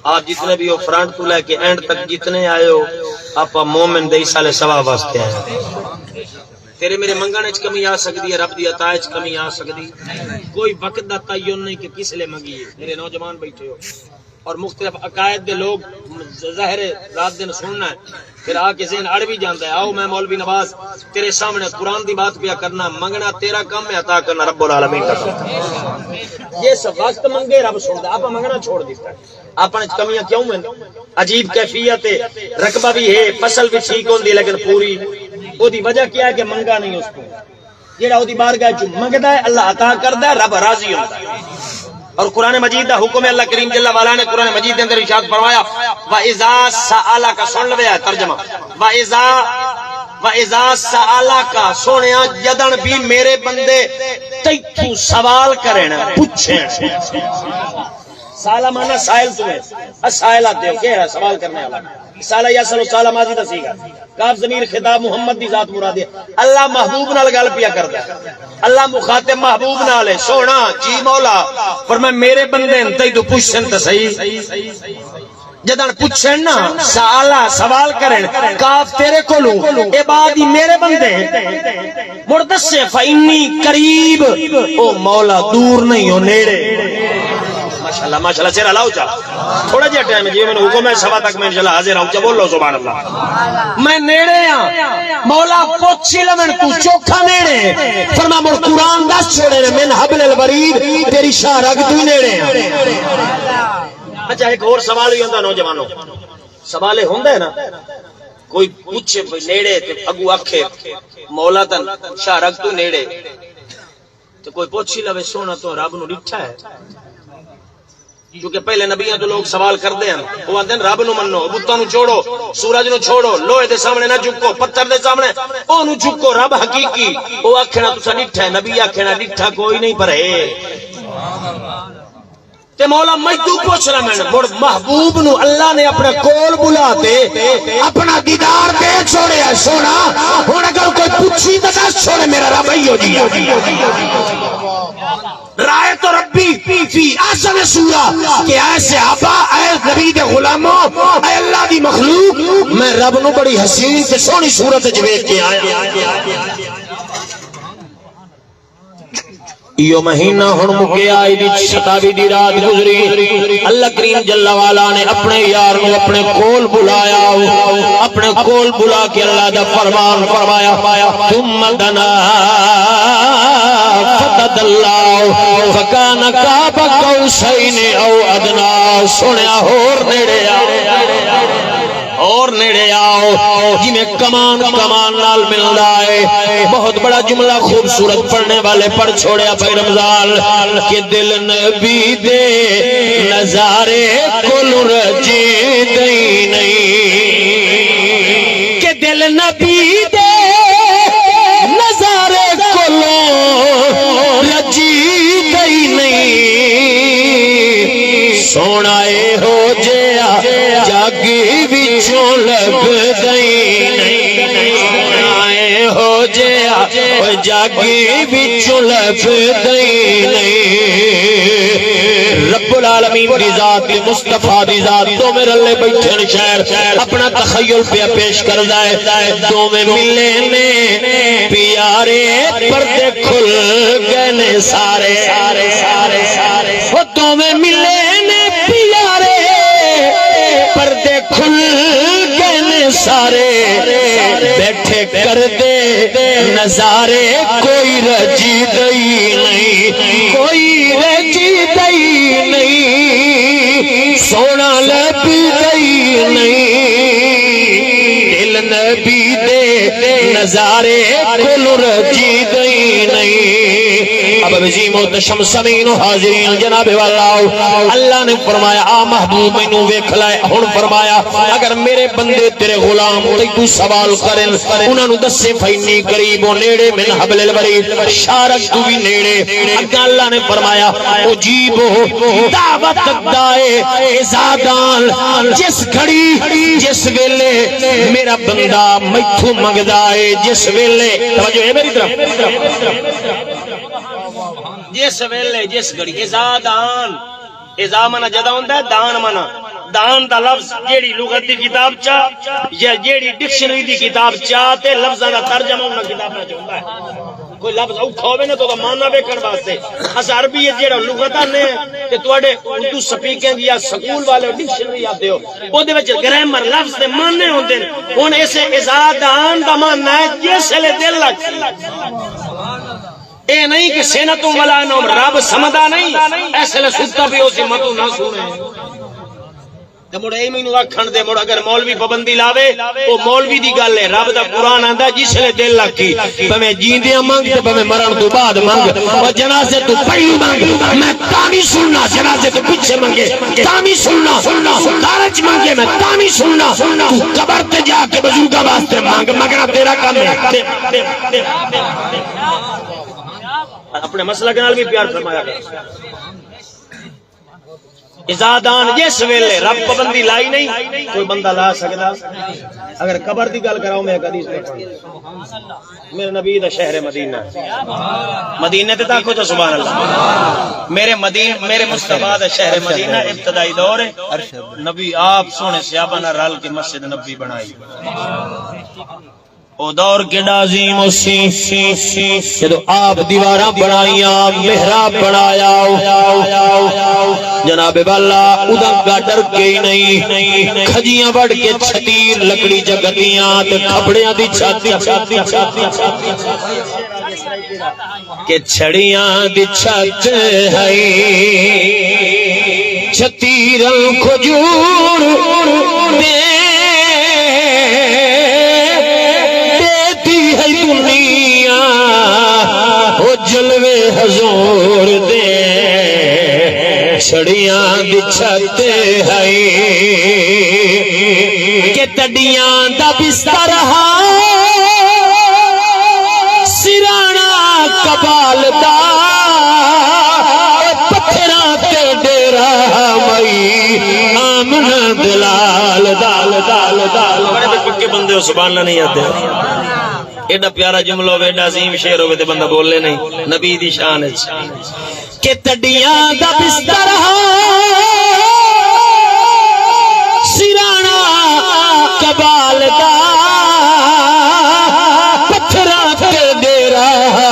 آپ جتنے بھی ہو فرنٹ تو لے کے اینڈ تک جتنے آئے ہو آپ مومن دے سالے ثواب واسطے آئے تیرے میرے منگنے وچ کمی آ سکتی ہے رب دی عطا وچ کمی آ سکتی کوئی وقت دا تعین نہیں کہ کس لے منگی ہے میرے نوجوان بیٹھے ہو اور مختلف عقائد دے لوگ ظاہر رات دن سننا ہے پھر آ کے ذہن اڑ بھی جاندا ہے آؤ میں مولوی نواز تیرے سامنے قرآن دی بات پیا کرنا منگنا تیرا کم ہے عطا کرنا رب العالمین کا کام ہے یہ سب وقت منگے رب سندا آپ منگنا چھوڑ دیتا ہے اپنے کمیاں کیوں ہیں عجیب کیفیت ہے رقبہ بھی ہے فصل بھی ٹھیک ہوندی لیکن پوری او دی وجہ کیا ہے کہ منگا نہیں اس کو جیڑا او دی بارگاہ چ منگدا ہے اللہ عطا کردا ہے رب راضی ہوندا ہے اور قرآن مجید دا حکم ہے اللہ کریم جل وعلا نے قرآن مجید کے اندر ارشاد فرمایا وَإِذَا سَأَلَكَ سن لویا ترجمہ وَإِذَا سَأَلَكَ سونیا جدن بھی میرے بندے تیتھوں سوال کرن پوچھیں سالہ مانا سائل تمہیں سائل آتے ہو کہہ رہا سوال کرنے والا سالہ یا سلو سالہ ماضی دسی گا کاف ضمیر خطاب محمد دی ذات مراد ہے اللہ محبوب نال گل پیا کردا ہے اللہ مخاطب محبوب نال ہے سونا جی مولا فرمایا میرے بندے تے تو پوچھن تے صحیح جدن پوچھن نا سالا سوال کرن کاف تیرے کولوں اے بعد ہی میرے بندے مڑ دسے فانی قریب او مولا دور نہیں ہو نیڑے ماشاءاللہ چہرہ لاؤ چا تھوڑا جہا ٹائم ہے جی میں نے حکم ہے سوا تک میں انشاءاللہ حاضر ہوں چا بولو سبحان اللہ میں نیڑے ہاں مولا پوچھی لمن تو چوکھا نیڑے فرما مر قرآن دس چھوڑے من حبل الورید تیری شاہ رگ تو نیڑے ہاں اچھا ایک اور سوال ہی ہوندہ نوجوانوں سوالے ہوندہ ہے نا کوئی پوچھے نیڑے اگو اکھے مولا تن شاہ رگ تو نیڑے تو کوئی پوچھی لوے سونا تو رب نو ڈٹھا ہے کیونکہ پہلے نبیاں تو لوگ سوال کرتے ہیں وہ آتے ہیں رب نو منو بتاں نو چھوڑو سورج نو چھوڑو لوہے دے سامنے نہ جھکو پتھر دے سامنے او نو جھکو رب حقیقی او آکھنا تسا ڈٹھا ہے نبی آکھنا ڈٹھا کوئی نہیں پر ہے تے مولا مجدو پوچھ رہا میں مڑ محبوب نو اللہ نے اپنے کول بلا دے اپنا دیدار دے چھوڑے ہے سونا ہن اگر کوئی پوچھی تے دس چھوڑے میرا رب ہی ہو جی رائے تو ربی فی احسن سورہ کہ اے صحابہ اے نبی دے غلاموں اے اللہ دی مخلوق میں رب نو بڑی حسین تے سونی صورت وچ ویکھ کے آیا یہ مہینہ ہن مکے آئی دی 27 دی رات گزری اللہ کریم جل والا نے اپنے یار نو اپنے کول بلایا اپنے کول بلا کے اللہ دا فرمان فرمایا ثم دنا فتدلّا فکان قاب قوسین او ادنا سنیا ہور نیڑے اور نیڑے آؤ جی میں کمان نال ملدا ہے بہت بڑا جملہ خوبصورت پڑھنے والے پڑھ چھوڑیا بھائی رمضان کہ دل نبی دے نظارے کل رجی دئی نہیں کہ دل نبی دے نظارے کل رجی دئی نہیں سونا اے ہو جیا جاگی وچوں لب دئی نہیں ہو جیا جاگی وچوں لب دئی نہیں رب العالمین دی ذات مصطفیٰ دی ذات تو میرے لے بیٹھن شہر اپنا تخیل پہ پیش کر دائے تو میں ملے نے پیارے پردے کھل گئے سارے وہ تو میں ملے نے پیارے پردے کھل گئے سارے بیٹھے کر دے نظارے کوئی رجی دئی نہیں کوئی رجی دئی نہیں سونا لب دئی نہیں دل نبی دے نظارے کل رجی دئی نہیں اب عظیم و تشم سمین و حاضرین جناب والا اللہ نے فرمایا آ محبوب میں نو ویکھ لائے ہن فرمایا اگر میرے بندے تیرے غلام تو سوال کرن انہاں نو دسے فینی قریب و نیڑے من حبل الورید شارک تو بھی نیڑے اگا اللہ نے فرمایا اجیب دعوت دائے ازادان جس گھڑی جس ویلے میرا بندہ میتھوں منگدا ہے جس ویلے توجہ ہے میری طرف جس ویلے جس گھڑی ازادان ازا منا جدا ہوندا ہے دان منا دان دا لفظ جیڑی لغت دی کتاب چا یا جیڑی ڈکشنری دی کتاب چا تے لفظاں دا ترجمہ انہاں کتاباں چ ہوندا ہے کوئی لفظ اوکھا ہوے نا تو دا معنی ویکھن واسطے اس عربی جیڑا لغتاں نے تے تواڈے اردو سپیکنگ یا سکول والے ڈکشنری آتے ہو او دے وچ گرامر لفظ دے معنی ہوندے نے ہن اسے ازادان دا معنی ہے جس لے دل لگ اے نہیں کہ سینتوں والا نام رب سمدا نہیں ایسے لے ستا بھی اسی متوں نہ سنے تے مڑ اے مینوں آکھن دے مڑ اگر مولوی پابندی لاوے او مولوی دی گل ہے رب دا قرآن آندا جس لے دل لکی بھویں جیندیاں منگ تے بھویں مرن تو بعد منگ او جنازے تو پہلو منگ میں تاوی سننا جنازے تو پیچھے منگے تاوی سننا دارچ منگے میں تاوی سننا تو قبر تے جا کے بزرگاں واسطے مانگ مگنا تیرا کام ہے اپنے مسئلہ کے نال بھی پیار فرمایا کر ازادان جس ویلے رب پابندی لائی نہیں کوئی بندہ لا سکتا اگر قبر دی گل کراؤ میں حدیث پڑھوں میرے نبی دا شہر مدینہ مدینے تے تاکو تو سبحان اللہ میرے مصطفیٰ دا شہر مدینہ ابتدائی دور ہے نبی آپ سونے صحابہ نہ رل کے مسجد نبی بنائی او دور کیڑا عظیم اسی جدو آپ دیواراں بنائیاں محراب بنایا جناب والا ادا ڈر کے ہی نہیں کھجیاں وڑ کے چھتیر لکڑی جگتیاں تے کھپڑیاں دی چھاتی کہ چھڑیاں دی چھت ہے چھتیراں کھجور دے جلوے حضور دے چھڑیاں دی چھت ہے کہ تڈیاں دا بستر سرانا کبال دا پتھراں تے ڈیرا مئی آمنا دلال دال دال دال بڑے پکے بندے ہو سبحان اللہ نہیں آتے ایڈا پیارا جملہ ہوئے ایڈا عظیم شعر ہوئے تے بندہ بولے نہیں نبی دی شان ہے کہ تڈیاں دا بستر سرانا کبال دا پتھراں تے ڈیرا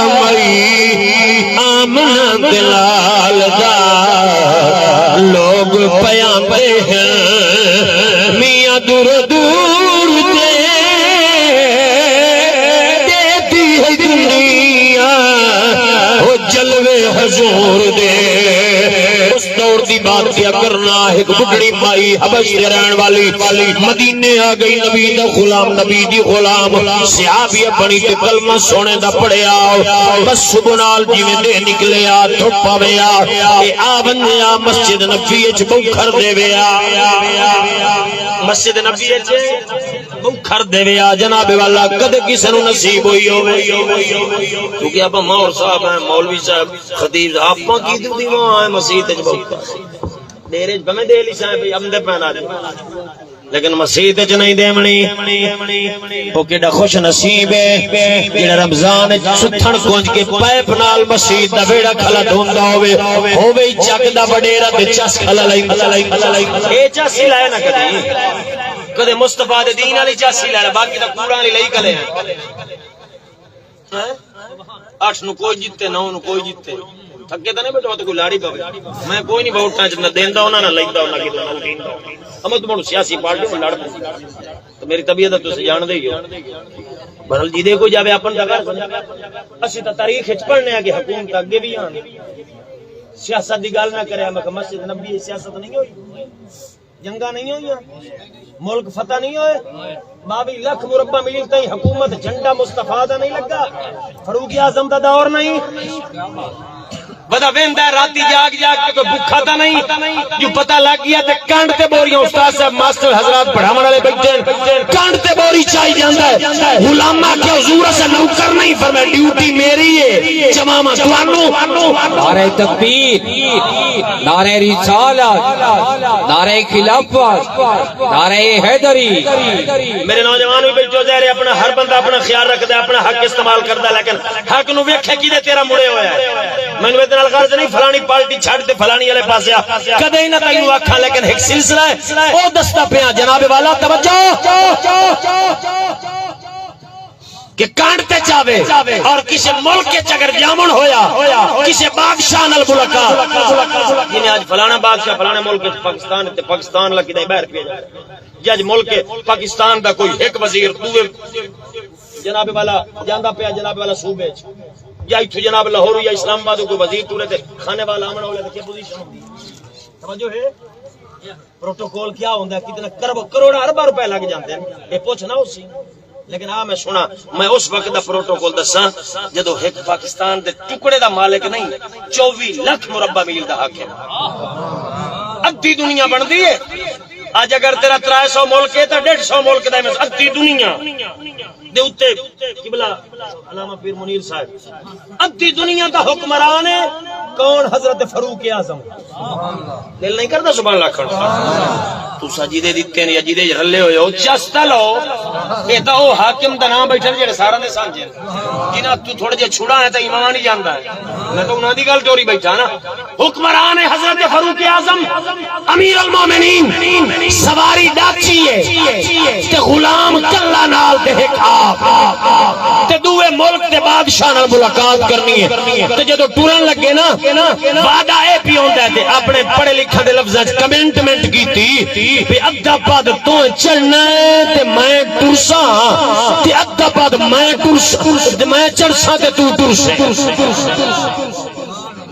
مئی آمنا دلال دا لوگ پیاندے ہیں میاں دور دور دے جلوے حضور دے اس دور دی بات کیا کرنا ایک بڑی مائی حبش سے رہن والی مدینے آ گئی نبی دا غلام نبی دی غلام صحابی بنی تے کلمہ سونے دا پڑھیا بس صبح نال جویں دے نکلیا دھوپ آویا اے آ بنیا مسجد نبی وچ بوکھر دے ویا مسجد نبی وچ بوکھر دے ویا جناب والا کدے کسے نوں نصیب ہوئی ہوے کیونکہ اب مور صاحب ہیں مولوی صاحب خطیب آپاں کی دیواں ہیں مسجد وچ بوکھر ڈیرے بمے دے لی صاحب امدے پہنا دے لیکن مسجد وچ نہیں دیونی او کیڑا خوش نصیب ہے جڑا رمضان ستھن گونج کے پائپ نال مسجد دا بیڑا کھلا دھوندا ہوے جگ دا وڈیرا تے چس کھلا لائی اے چاسی لائے نہ کدی مصطفیٰ دے دین والی چاسی لائے باقی دا کوڑا والی لئی کلے ہیں 8 نو کوئی جیتے 9 نو کوئی جیتے تھکے تے نہیں بیٹھو تے کوئی لاڑی پاوے میں کوئی نہیں ووٹاں چ نہ دیندا انہاں نہ لیندا انہاں کی نہ دیندا اما تمہوں سیاسی پارٹی لڑ تو میری طبیعت تسی جان دے ہو بدل جی دے کوئی جاوے اپن دا گھر اسی تے تاریخ وچ پڑھنے آ کہ حکومت اگے بھی آن سیاست دی گل نہ کرے میں کہ مسجد نبی سیاست نہیں ہوئی جنگاں نہیں ہوئی ملک فتح نہیں ہوئے 22 لاکھ مربع میل تئی حکومت جھنڈا مصطفیٰ دا نہیں لگا فاروق اعظم دا دور نہیں بدا ویندا راتی جاگ جاگ کے کوئی بھوکا تا نہیں جو پتہ لگ گیا تے کانڈ تے بوریاں استاد صاحب ماسٹر حضرات پڑھاون والے بیٹھے کانڈ تے بوری چاہی جاندا ہے غلامہ کے حضور سے نوکر نہیں فرمایا ڈیوٹی میری ہے جماما توانو نعرہ تکبیر نعرہ رسالت نعرہ خلافت نعرہ حیدری میرے نوجوان بھی بیٹھو ظاہر اپنا ہر بندہ اپنا خیال رکھدا ہے اپنا حق استعمال کردا ہے لیکن حق نو ویکھے کیدے تیرا مڑے ہویا ہے مینوں نال غرض نہیں فلانی پارٹی چھڑ تے فلانی والے پاسے آ کدے نہ تینوں آکھاں لیکن ایک سلسلہ ہے او دستا پیا جناب والا توجہ کہ کانٹتے چاہے اور کسی ملک کے چگر جامن ہویا کسی بادشاہ نال ملاقات جنہیں آج فلانا بادشاہ فلانا ملک پاکستان تے پاکستان لکی دے باہر پیا جائے جی آج ملک پاکستان دا کوئی ایک وزیر دوے جناب والا جاندہ پیا جناب والا صوبے یا ایتھو جناب لاہور یا اسلام آباد کوئی وزیر تورے تے کھانے والا آمن ہو لے تے کیا پوزیشن ہوندی سمجھو ہے پروٹوکول کیا ہوندا ہے کتنا کروڑا ارباں روپے لگ جاندے ہیں اے پوچھنا اسی لیکن میں سنا میں اس وقت دا پروٹوکول دساں جدو ایک پاکستان دے ٹکڑے دا مالک نہیں 24 لاکھ مربع میل دا حاکم ادھی دنیا بندی ہے اج اگر تیرا 300 ملک ہے تے 150 ملک دا میں ادھی دنیا دے اوتے قبلہ علامہ پیر منیر صاحب ادھی دنیا دا حکمران ہے کون حضرت فاروق اعظم دل نہیں کرتا سبحان اللہ کھڑا تسا جیدے دیتے نے یا جیدے رلے ہوئے ہو چستا لو اے تا او حاکم دا نام بیٹھے جڑے سارا دے سانجے جنہاں تو تھوڑے جے چھڑا ہے تے ایمان ہی جاندا ہے میں تو انہاں دی گل چوری بیٹھا نا حکمران ہے حضرت فاروق اعظم امیر المومنین سواری ڈاچی ہے تے غلام کلا نال تے تے دوے ملک دے بادشاہ نال ملاقات کرنی ہے تے جدوں ٹرن لگے نا وعدہ اے پی ہوندا ہے تے اپنے پڑھے لکھے دے لفظاں وچ کمنٹمنٹ کیتی تے ادھا پد تو چڑھنا ہے تے میں ٹرساں تے ادھا پد میں ٹرساں تے میں چڑھساں تے تو ٹرساں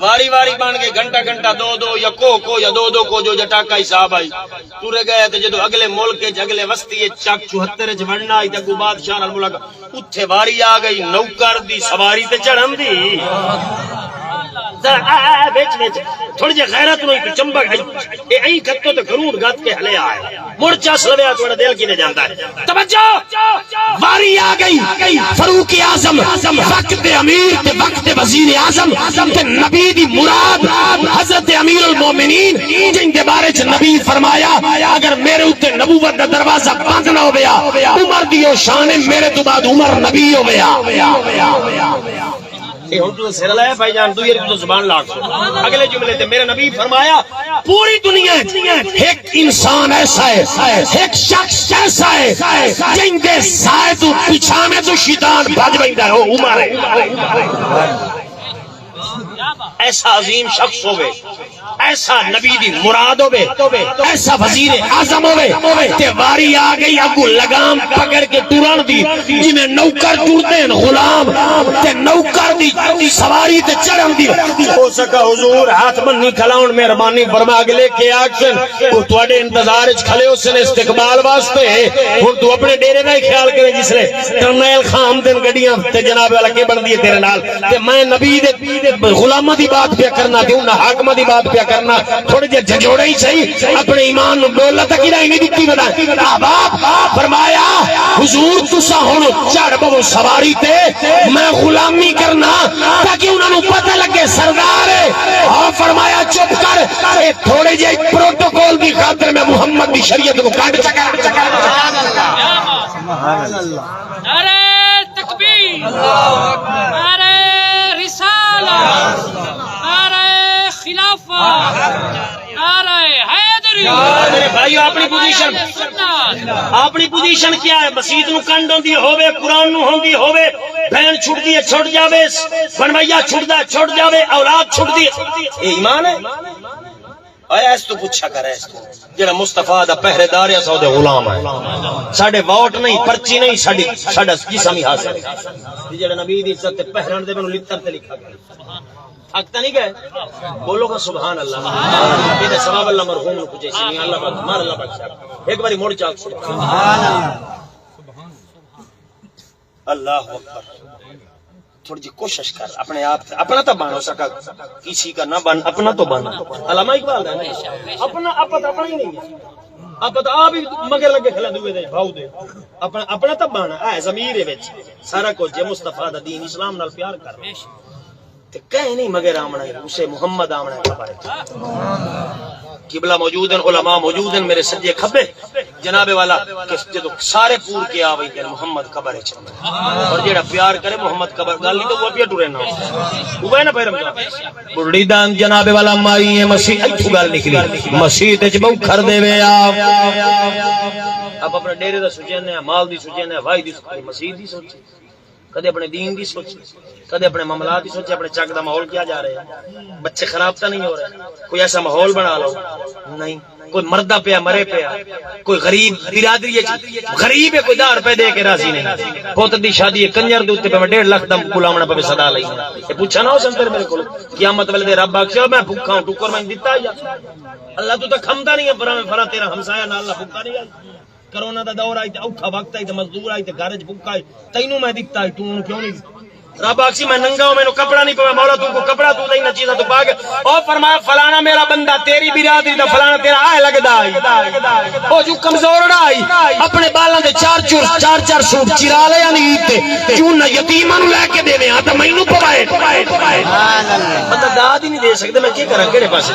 واری واری بن کے گھنٹہ گھنٹہ دو یا کو یا دو کو جو جٹاکا حساب آئی تورے گئے تے جدو اگلے ملک اگلے وسطی چک 74 وچ بننا آئی تے بادشاہ نال ملاقات اوتھے واری آ گئی نوکر دی سواری تے چڑھن دی بیچ بیچ تھوڑی جی غیرت نہیں تو چمبک اے این کتو تے گروڑ گات کے ہلے آئے مڑ چاس لویا تھوڑا دل کینے جاندا ہے توجہ واری آ گئی فاروق اعظم وقت امیر تے وقت وزیر اعظم تے نبی دی مراد حضرت امیر المومنین جن دے بارے چ نبی فرمایا اگر میرے اوتے نبوت دا دروازہ بند نہ ہویا عمر دی او شان میرے تو بعد عمر نبی ہویا اے ہن تو سر لایا بھائی جان تو یہ تو زبان لاکھ اگلے جملے تے میرے نبی فرمایا پوری دنیا ایک انسان ایسا ہے ایک شخص ایسا ہے جن دے سائے تو پچھانے تو شیطان بھج ویندا ہے او عمر ہے ایسا عظیم شخص ہوئے ایسا نبی دی مراد ہوئے ایسا وزیر اعظم ہوئے تے واری آ گئی اگو لگام پکڑ کے ٹران دی جی میں نوکر ٹرتے ہیں غلام تے نوکر دی سواری تے چڑھن دی ہو سکا حضور ہاتھ بننی کھلاؤن مہربانی فرما کے لے کے آکشن وہ توڑے انتظار اچ کھلے اس نے استقبال واسطے ہن تو اپنے ڈیرے کا ہی خیال کرے جس نے کرنیل خام دن گڈیاں تے جناب والا کے بن دیے تیرے نال تے میں نبی دے غلامہ دی بات پہ کرنا تے انہاں حاکمہ دی بات پہ کرنا تھوڑے جے جھنجوڑے ہی صحیح اپنے ایمان نو ڈولا تک ہی نہیں دتی بتا احباب فرمایا حضور تساں ہن چڑھ بو سواری تے میں غلامی کرنا تاکہ انہاں نو پتہ لگے سردار ہے اور فرمایا چپ کر اے تھوڑے جے پروٹوکول دی خاطر میں محمد دی شریعت کو کاٹ چکا سبحان اللہ نعرہ تکبیر نعرہ رسالت نعرہ خلافت نعرہ حیدری بھائیو اپنی پوزیشن کیا ہے مسجد نو کنڈ ہوندی ہوے قرآن نو ہوندی ہوے بہن چھٹ دی چھٹ جاوے بنویا چھٹدا چھٹ جاوے اولاد چھٹ دی اے ایمان ہے اے اس تو پوچھا کر اس تو جڑا مصطفیٰ دا پہرے دار ہے سو دے غلام ہے ساڈے ووٹ نہیں پرچی نہیں ساڈا جسم ہی حاصل ہے جڑا نبی دی عزت تے پہرن دے مینوں لکھن تے لکھا گیا حق نہیں گئے بولو گا سبحان اللہ یہ ثواب اللہ مرحوم نو پوچھے سی اللہ پاک مار اللہ بخشا ایک باری مڑ چاک سبحان اللہ اکبر تھوڑی جی کوشش کر اپنے آپ اپنا تو بن ہو سکا کسی کا نہ بن اپنا تو بن علامہ اقبال ہے اپنا اپنا ہی نہیں ہے آپ تو آپ ہی مگر لگے کھلا دوے دے بھاؤ دے اپنا تو بن ہے ضمیر وچ سارا کچھ مصطفیٰ دا دین اسلام نال پیار کر تے کہیں نہیں مگر آمنا ہے اسے محمد آمنا ہے خبر ہے قبلہ موجود ہیں علماء موجود ہیں میرے سجے کھبے جناب والا جدو سارے پور کے آ بھائی محمد قبر ہے اور جیڑا پیار کرے محمد قبر گل نہیں تو وہ پیا ٹرے نہ وہ نا پیرم بڑی دان جناب والا مائی ہے مسیح ایتھوں گل نکلی مسجد وچ بہو کر دے وے اب اپنے ڈیرے دا سوچنے ہیں مال دی سوچنے ہیں وائی دی سوچنے مسجد دی سوچے کدے اپنے دین دی سوچے کدے اپنے معاملات دی سوچے اپنے چک دا ماحول کیا جا رہے ہیں بچے خراب تو نہیں ہو رہے کوئی ایسا ماحول بنا لو نہیں کوئی مردہ پیا مرے پیا کوئی غریب برادری غریب ہے کوئی 10 روپے دے کے راضی نہیں پوتر دی شادی ہے کنجر دے اوتے پہ 1.5 لاکھ دا بلاونا پہ صدا لئی اے پوچھا نہ ہو سنتر میرے کول قیامت والے دے رب آکھیا میں بھوکا ہوں ٹکر میں دتا یا اللہ تو تے کھمدا نہیں ہے فرا تیرا ہمسایا نال اللہ بھوکا نہیں ہے کرونا دا دور آئی تے اوکھا وقت آئی تے مزدور آئی تے گھر وچ بھوکا آئی تینوں میں دتا ہے تو کیوں نہیں رب آکسی میں ننگا ہوں میں کپڑا نہیں پایا مولا تم کو کپڑا تو نہیں نہ چیزاں تو پا کے اور فرمایا فلانا میرا بندہ تیری برادری دا فلانا تیرا آئے لگدا ہے او جو کمزور آئی اپنے بالاں دے چار سوٹ چرا لے یعنی تے کیوں نہ یتیماں نوں لے کے دیویں آ تے مینوں پوائے سبحان اللہ بندہ داد ہی نہیں دے سکدے میں کی کراں کیڑے پاسے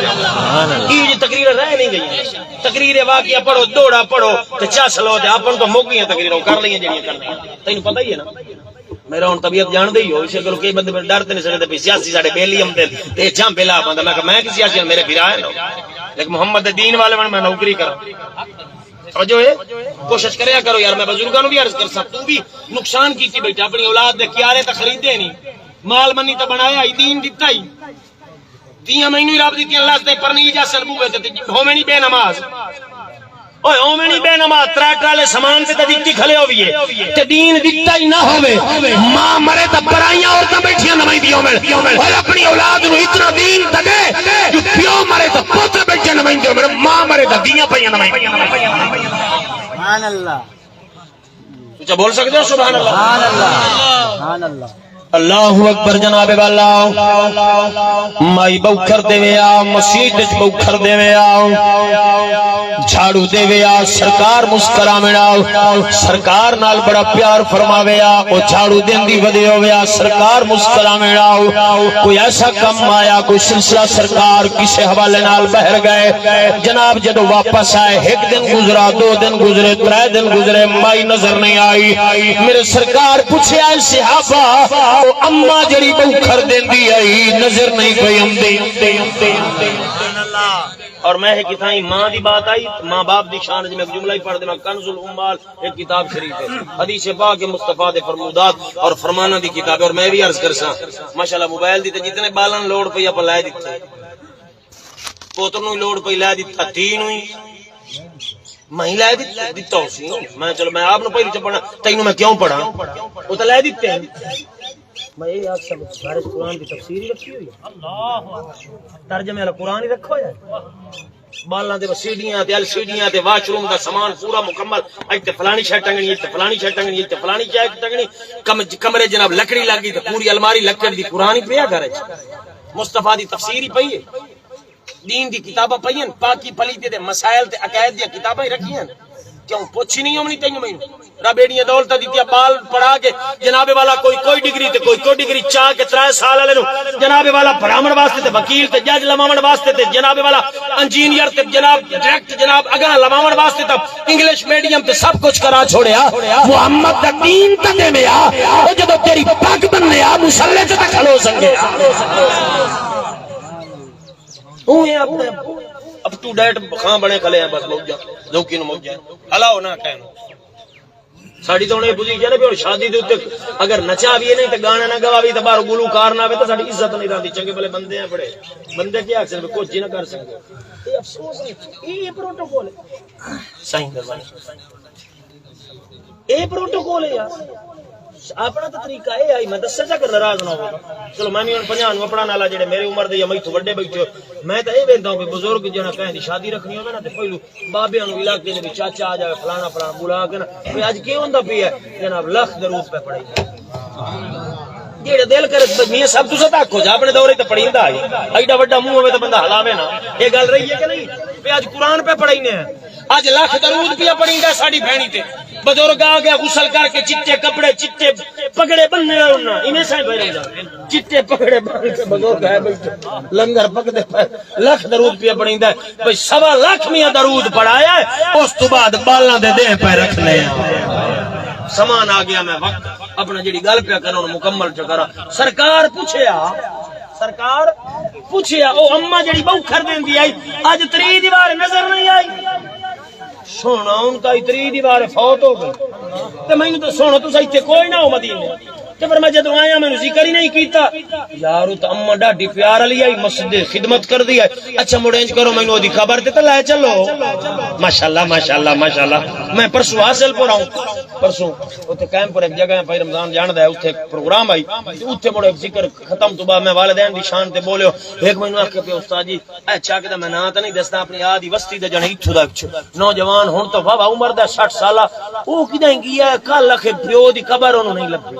کی جی تقریر رہ نہیں گئی تقریر واقعہ پڑھو دوڑا پڑھو تے چس لو تے اپن تو موگیاں تقریراں کر لئیاں جڑیاں کرنیاں تینوں پتہ ہی ہے نا میرا ہن طبیعت جان دے ہی ہو اسے کلو کئی بندے ڈرتے نہیں سکتے سیاسی ساڈے بیلی ہم تے جام پلا بندا میں کہ میں کسی سیاسی میرے بھرا ہے لیکن محمد دین والے میں نوکری کراں اور جو ہے کوشش کریا کرو یار میں بزرگاں نوں بھی عرض کر سکتا تو بھی نقصان کیتی بیٹھا اپنی اولاد دے کیارے تے خریدے نہیں مال منی تے بنایا ہی دین دتا ہی دیاں مینوں رب دتی اللہ تے پرنی جا سربو تے ہوویں نہیں بے نماز اوے اوویں نہیں بے نماز ٹرالے سامان تے دتی کھلے ہوئیے تے دین دتا ہی نہ ہوے ماں مرے تے برائیاں عورتاں بیٹھیاں نمائندیاں ہوویں اور اپنی اولاد نوں اتنا دین تے دے جو پیو مرے تے پوتر بیٹھے نمائندے ہوویں ماں مرے تے دیاں پیاں نمائندیاں سبحان اللہ تو بول سکتے ہو سبحان اللہ سبحان اللہ سبحان اللہ اللہ اکبر جناب والا مائی بوکھر دے ویا مسجد وچ بوکھر دے ویا جھاڑو دے ویا سرکار مسکراویا سرکار نال بڑا پیار فرماویا او جھاڑو دیندی ودے ہویا سرکار مسکراویا کوئی ایسا کم آیا کوئی سلسلہ سرکار کسے حوالے نال بہر گئے جناب جدو واپس آئے ایک دن گزرا 2 دن گزرے 3 دن گزرے مائی نظر نہیں آئی میرے سرکار پوچھے آئے صحابہ اما جڑی بوکھر دیندی آئی نظر نہیں پئی آندی اور میں ایک کتائی ماں دی بات آئی ماں باپ دی شان میں ایک جملہ ہی پڑھ دے میں کنز الامال ایک کتاب شریف ہے حدیث پاک مصطفیٰ دے فرمودات اور فرمانا دی کتاب ہے اور میں بھی عرض کرساں ماشاءاللہ موبائل دی تے جتنے بالن لوڑ پئی اپ لے دتے پوتر نوں لوڑ پئی لے دتا تھی نوں میں لے دتا اسی میں چلو میں آپ نو پہلے چ پڑھنا تینوں میں کیوں پڑھاں او تے لے دتے میں یہ آپ سب سارے قرآن کی تفسیر ہی رکھی ہوئی ہے اللہ ترجمے والا قرآن ہی رکھو ہے بالاں تے سیڑیاں تے LCDیاں تے واش روم دا سامان پورا مکمل ایتھے فلانی شے ٹنگنی ایتھے فلانی شے ٹنگنی ایتھے فلانی شے ٹنگنی کمرے جناب لکڑی لگی تے پوری الماری لکڑ دی قرآن ہی پیا گھر وچ مصطفیٰ دی تفسیر ہی پئی ہے دین دی کتاباں پئیاں پاکی پلیتے تے مسائل تے عقائد دی کتاباں ہی رکھیاں کیوں پوچھی نہیں ہونی تینوں میں رب ایڈیاں دولتاں دتیاں بال پڑھا کے جناب والا کوئی ڈگری تے کوئی ڈگری چاہ کے 3 سال والے نو جناب والا پڑھاون واسطے تے وکیل تے جج لواون واسطے تے جناب والا انجینئر تے جناب ڈائریکٹ جناب اگا لواون واسطے تے انگلش میڈیم تے سب کچھ کرا چھوڑیا محمد دا دین تے دے ویا او جدوں تیری پگ بنیا مصلی تے کھلو سنگے او ہے اپنے اب تو ڈیٹ خاں بنے کھلے ہیں بس موجا ذوقی نو موجا ہلاو نہ کہنا ساڈی تو نے پوزیشن ہے بھی شادی دے اوتے اگر نچا بھی نہیں تے گانا نہ گوا بھی تے باہر گلوکار نہ ہوے تے ساڈی عزت نہیں رہندی چنگے بھلے بندے ہیں بڑے بندے کیا اکثر کچھ نہ کر سکتے یہ افسوس ہے یہ پروٹوکول ہے صحیح دربار یہ پروٹوکول ہے یار اپنا تو طریقہ اے آئی میں دسا جا کر ناراض نہ ہو چلو میں بھی 50 نو اپنا نالا جڑے میرے عمر دے یا میتھوں بڑے بیٹھے میں تو یہ ویندا ہوں کہ بزرگ جنا کہیں دی شادی رکھنی ہوے نا تے پہلو بابیاں نو علاقے دے چاچا آ جائے فلانا فلانا بلا کے نا اج کی ہوندا پیا جناب لاکھ درود پہ پڑھائی جیڑے دل کرے میاں صاحب تساں تک ہو جا اپنے دورے تے پڑھیندا ہے ایڈا بڑا منہ ہوے تے بندہ ہلاوے نا یہ گل رہی ہے کہ نہیں پہ اج قرآن پہ پڑھینے ہیں اج لاکھ درود پیا پڑھیندا ساڈی بہنی تے بزرگ آ گیا غسل کر کے چٹے کپڑے چٹے پگڑے بننے انہاں ایویں سائیں بھائی چٹے پگڑے بن کے بزرگ ہے بیٹھے لنگر پکدے لاکھ درود پیا پڑھیندا ہے بھئی 1.25 لاکھ میاں درود پڑھایا ہے اس تو بعد بالاں دے دے پہ رکھنے سامان آ گیا میں وقت اپنا جڑی گل پیا کروں مکمل چ کرا سرکار پوچھیا او اما جڑی بہو کر دیندی آئی اج 3 دیوار نظر نہیں آئی سونا ان کا 3 دیوار فوت ہو گئی تے مینوں تو سونا تساں ایتھے کوئی نہ ہو مدینے تے پر میں جدوں آیا میں ذکر ہی نہیں کیتا یار تو اما ڈاڈی پیار علی آئی مسجد خدمت کر دی ہے اچھا مڑینج کرو مینوں دی خبر تے لے چلو ماشاءاللہ ماشاءاللہ ماشاءاللہ میں پرسوں حاصل پر آؤں پرسوں اوتھے کیمپ پر ایک جگہ ہے بھائی رمضان جاندا ہے اوتھے پروگرام آئی تے اوتھے بڑا ذکر ختم تو بعد میں والدین دی شان تے بولو ایک مینوں آکھے پے استاد جی اے چاک دا میں نا تے نہیں دسدا اپنی آدی وستی دا جنے ایتھوں دا نوجوان ہن تو بابا عمر دا 60 سالہ او کدیں گیا کل اکھے پیو دی قبر اونوں نہیں لبھی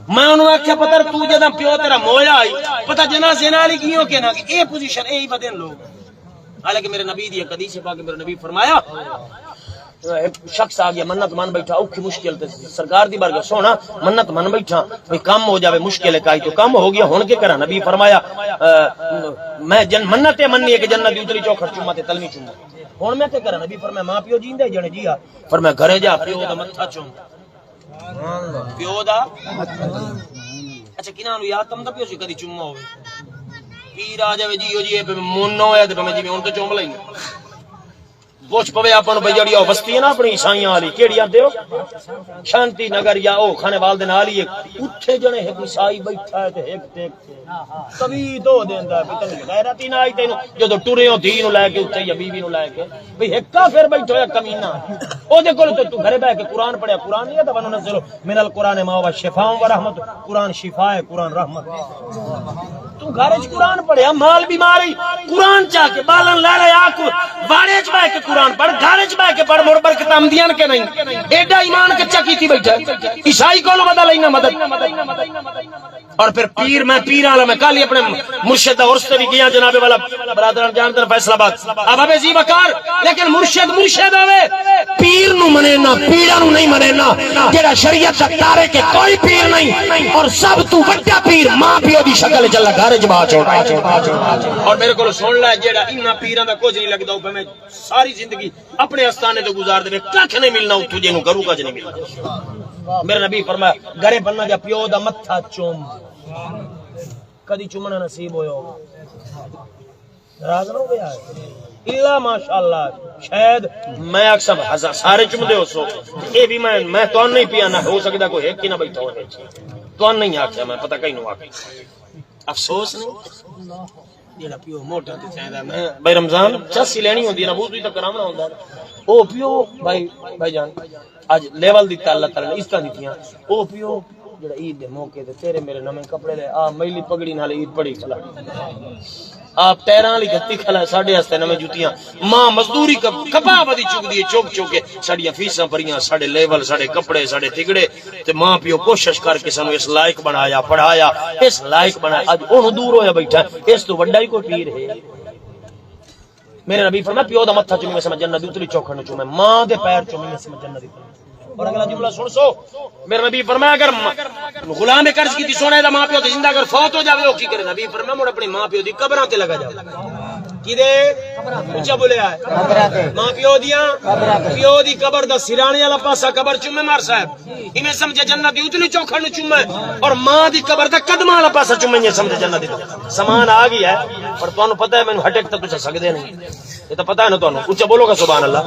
میں انہوں آکھیا پتر تو جدہ پیو تیرا مویا آئی پتہ جنازے نالی کیوں کہ نہ اے پوزیشن اے ہی بدن لوگ حالانکہ میرے نبی دی حدیث پاک میرے نبی فرمایا شخص آ گیا منت من بیٹھا اوکھی مشکل تے سرکار دی بارگاہ سونا منت من بیٹھا بھئی کم ہو جاوے مشکل ہے کائی تو کم ہو گیا ہن کے کرا نبی فرمایا میں منت مننی ہے کہ جنت دی اتری چوکھٹ چوما تے تلوی چوما ہن میں کہ کرا نبی فرمایا ماں پیو جیندے جنے جیا فرمایا گھرے جا پیو دا متھا چوم پیو دا اچھا کناں نو یاد تم دا پیو سی کدی چوما ہوے پیر آ جاوے جیو جی مونو ہے تے میں جی ہن تو چوم لئی پوچھ پوے اپن بھئی جڑی بستی ہے نا اپنی عیسائیاں والی کیڑی آندے ہو شانتی نگر یا او کھانے وال دے نال ہی اوتھے جنے ایک عیسائی بیٹھا ہے تے ایک ٹیک کبھی دو دیندا ہے پتہ نہیں غیرت ہی نہ آئی تینوں جدوں ٹرے ہو دھی نو لے کے اوتھے یا بیوی نو لے کے بھئی ایک کافر بیٹھا ہے کمینہ او دے کول تو گھرے بیٹھ کے قرآن پڑھیا قرآن نہیں ہے تے وننزل من القرآن ما هو شفاء و رحمت قرآن شفا ہے قرآن رحمت تو گھر وچ قرآن پڑھیا مال بیماری قرآن چا کے بالن لے لے آکو واڑے چ بیٹھ کے قرآن پڑھ گھر چ بیٹھ کے پڑھ مڑ برکت آمدیاں کہ نہیں ایڈا ایمان کچا کیتی بیٹھا عیسائی کولو مدد لینا مدد اور پھر پیر میں پیر والا میں کل ہی اپنے مرشد عرس تے بھی گیا جناب والا برادران جانتے ہیں فیصل آباد اب ابے زی بکار لیکن مرشد ہوے پیر نو منے نہ پیراں نو نہیں منے نہ جڑا شریعت دا تارے کے کوئی پیر نہیں اور سب تو بڑا پیر ماں پیو دی شکل وچ اللہ گھر وچ با چھوڑا اور میرے کول سن لے جڑا انہاں پیراں دا کچھ نہیں لگدا او میں ساری زندگی اپنے استانے تے گزار دے ککھ نہیں ملنا اوتھوں جے نو کرو کچھ نہیں ملنا میرے نبی فرمایا گھرے بننا جا پیو دا متھا چوم کدی چومنا نصیب ہویا راز نہ ہو گیا الا ماشاءاللہ شاید میں اکثر سارے چمدے ہو سو اے بھی میں تو نہیں پیا نہ ہو سکدا کوئی ایک ہی نہ بیٹھا ہو تو نہیں آکھیا میں پتہ کہیں نو آکھیا افسوس نہیں جیڑا پیو موٹا تے چاہندا میں بھائی رمضان چاسی لینی ہوندی ہے نا وضو تے کراونا ہوندا او پیو بھائی جان اج لیول دی اللہ تعالی نے اس طرح دتیاں او پیو جڑا عید دے موقع تے تیرے میرے نویں کپڑے لے آ میلی پگڑی نال عید پڑی کھلا آپ پیراں والی گتی کھلا ساڈے واسطے نویں جوتیاں ماں مزدوری کپا بدی چک دی چوک چوک کے ساڈیاں فیساں بھریاں ساڈے لیول ساڈے کپڑے ساڈے تگڑے تے ماں پیو کوشش کر کے سانو اس لائق بنایا پڑھایا اس لائق بنایا اج اونوں دور ہویا بیٹھا اس تو بڑا ہی کوئی پیر ہے میرے نبی فرمایا پیو دا متھا چومی میں سمجھ جنت دی اتلی چوکھڑ نو چومے ماں دے پیر چومی میں سمجھ جنت دی اور اگلا جملہ سن سو میرے نبی فرمایا اگر غلام قرض کی سونے دا ماں پیو تے زندہ اگر فوت ہو جاوے او کی کرے نبی فرمایا مڑ اپنی ماں پیو دی قبراں تے لگا جاوے کدے اونچا بولیا ہے ماں پیو دیاں پیو دی قبر دا سرانے والا پاسا قبر چومے مار صاحب ایویں سمجھے جنت دی اتلی چوکھڑ نو چومے اور ماں دی قبر دا قدماں والا پاسا چومے یہ سمجھے جنت دی سامان آ گیا ہے پر تانوں پتہ ہے مینوں ہٹک تے تساں سکدے نہیں یہ تو پتہ ہے نا تانوں اونچا بولو گا سبحان اللہ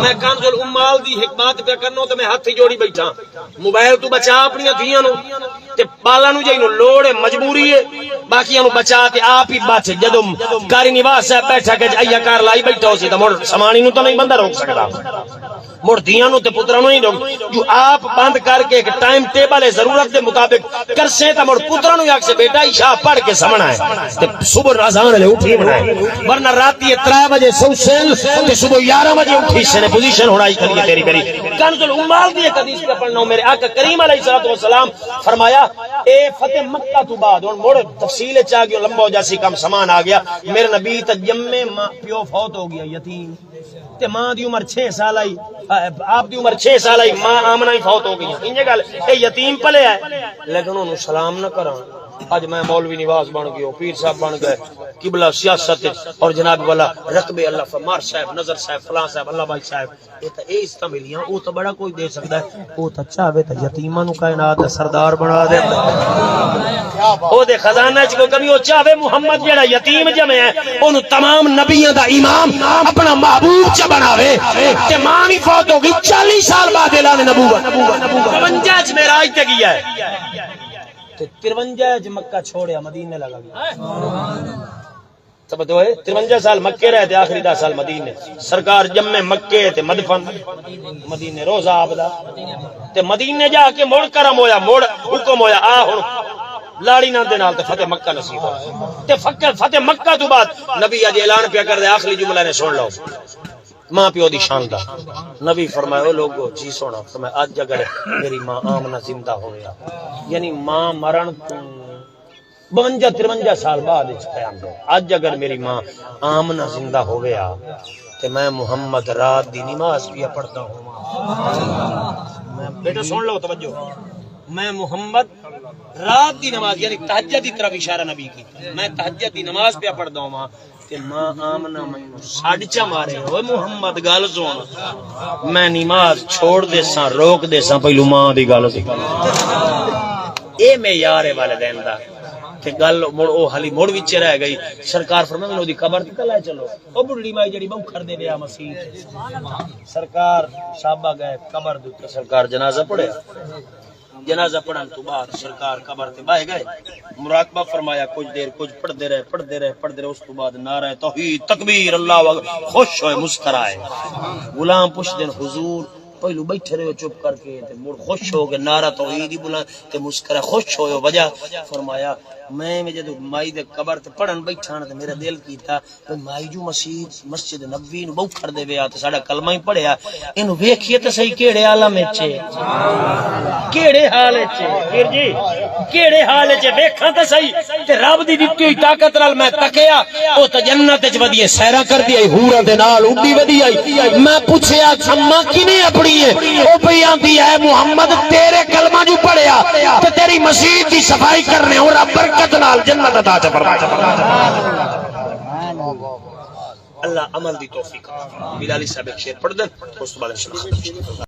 میں کنز الامال دی حکمت پہ کرنا تے میں ہاتھ جوڑی بیٹھا موبائل تو بچا اپنی دھیاں نو تے بالاں نو جے نو لوڑ ہے مجبوری ہے باقیاں نو بچا تے آپ ہی بچ جدوں کاری نواز صاحب بیٹھا کہ ایا کار لائی بیٹھا ہو سی تے مڑ سمانی نو تو نہیں بندہ روک سکدا مردیاں نو تے پتراں نو ہی جو آپ بند کر کے ایک ٹائم ٹیبل ہے ضرورت دے مطابق کرسے تا مڑ پتراں نو آکھ سے بیٹا عشاء پڑھ کے سمنا ہے تے صبح اذان لے اٹھی بنا ہے ورنہ راتی 3 بجے سوسل تے صبح 11 بجے اٹھی سے نے پوزیشن ہونا ہی کریے تیری میری کنز الامال دی ایک حدیث کا پڑھنا میرے آقا کریم علیہ الصلوۃ والسلام فرمایا اے فتح مکہ تو بعد ہن مڑ تفصیل چا گیا لمبا ہو جاسی کم سامان آ گیا میرے نبی تے جمے ماں پیو فوت ہو گیا یتیم تے ماں دی عمر 6 سال آئی آپ دی عمر 6 سال آئی ماں آمنہ ہی فوت ہو گئی انجے گل اے یتیم پلے ہے لیکن انہوں سلام نہ کراں اج میں مولوی نواز بن گیا پیر صاحب بن گئے قبلہ سیاست اور جناب والا رقبے اللہ فمار صاحب نظر صاحب فلاں صاحب اللہ بھائی صاحب یہ تو اے استعمالیاں او تو بڑا کوئی دے سکتا ہے او تو چاہے تو یتیماں نو کائنات دا سردار بنا دے او دے خزانہ چ کو کبھی او چاہے محمد جڑا یتیم جمع ہے اونوں تمام نبیاں دا امام اپنا محبوب چ بناوے تے ماں بھی فوت ہو گئی 40 سال بعد اعلان نبوت 52 چ معراج تے گیا ہے 53 مکہ چھوڑیا مدینے لگا گیا سب تو ہے 53 سال مکے رہے تے آخری 10 سال مدینے سرکار جمع مکے تے مدفن مدینے روزہ آبدا تے مدینے جا کے مڑ کرم ہویا مڑ حکم ہویا آ ہن لاڑی نال دے نال تے فتح مکہ نصیب ہو تے فتح مکہ تو بعد نبی اج اعلان پیا کر دے آخری جملہ نے سن لو ماں پیو دی شان دا نبی فرمایا او لوگو جی سونا فرمایا اج اگر میری ماں آمنہ زندہ ہویا یعنی ماں مرن 52-53 سال بعد قیام دے اج اگر میری ماں آمنہ زندہ ہو گیا تے میں محمد رات دی نماز بھی پڑھتا ہوں میں بیٹا سن لو توجہ میں محمد رات دی نماز یعنی تہجد دی طرف اشارہ نبی کی میں تہجد دی نماز پہ پڑھدا ہوں کہ ماں آمنہ مینوں ساڈچا مارے ہوئے محمد گل سن میں نماز چھوڑ دے ساں روک دے ساں پہلو ماں دی گل سی اے معیار والدین دا کہ گل مڑ او حلی مڑ وچ رہ گئی سرکار فرمایا مینوں دی قبر تے لے چلو او بڈھی مائی جڑی بوکھر دے ویا مسیح سرکار صحابہ گئے قبر دے تے سرکار جنازہ پڑھیا جنازہ پڑھن تو بعد سرکار قبر تے باہے گئے مراقبہ فرمایا کچھ دیر کچھ پڑھتے رہے اس تو بعد نعرہ توحید تکبیر اللہ خوش ہوئے مسکرائے غلام پوچھ دین حضور پہلو بیٹھے رہے چپ کر کے تے مڑ خوش ہو گئے نعرہ توحید ہی بولا تے مسکرا خوش ہوئے وجہ فرمایا میں جدو مائی دے قبر تے پڑھن بیٹھا تے میرا دل کیتا کہ مائی جو مسجد نبوی نو بوکھر دے ویا تے ساڈا کلمہ ہی پڑھیا اینو ویکھیے تے صحیح کیڑے عالم وچ کیڑے حال وچ پھر جی کیڑے حال وچ ویکھاں تے صحیح تے رب دی دتی ہوئی طاقت نال میں تکیا او تے جنت وچ ودیے سیرا کردی آئی حوراں دے نال اڈی ودی آئی میں پوچھیا اماں کیویں اپنی ہے او پئی آندی ہے محمد تیرے کلمہ جو پڑھیا تے تیری مسجد دی صفائی کرنے اور برکت نال جنت عطا فرمائے اللہ عمل دی توفیق بلالی صاحب ایک شعر پڑھ دیں اس بعد انشاءاللہ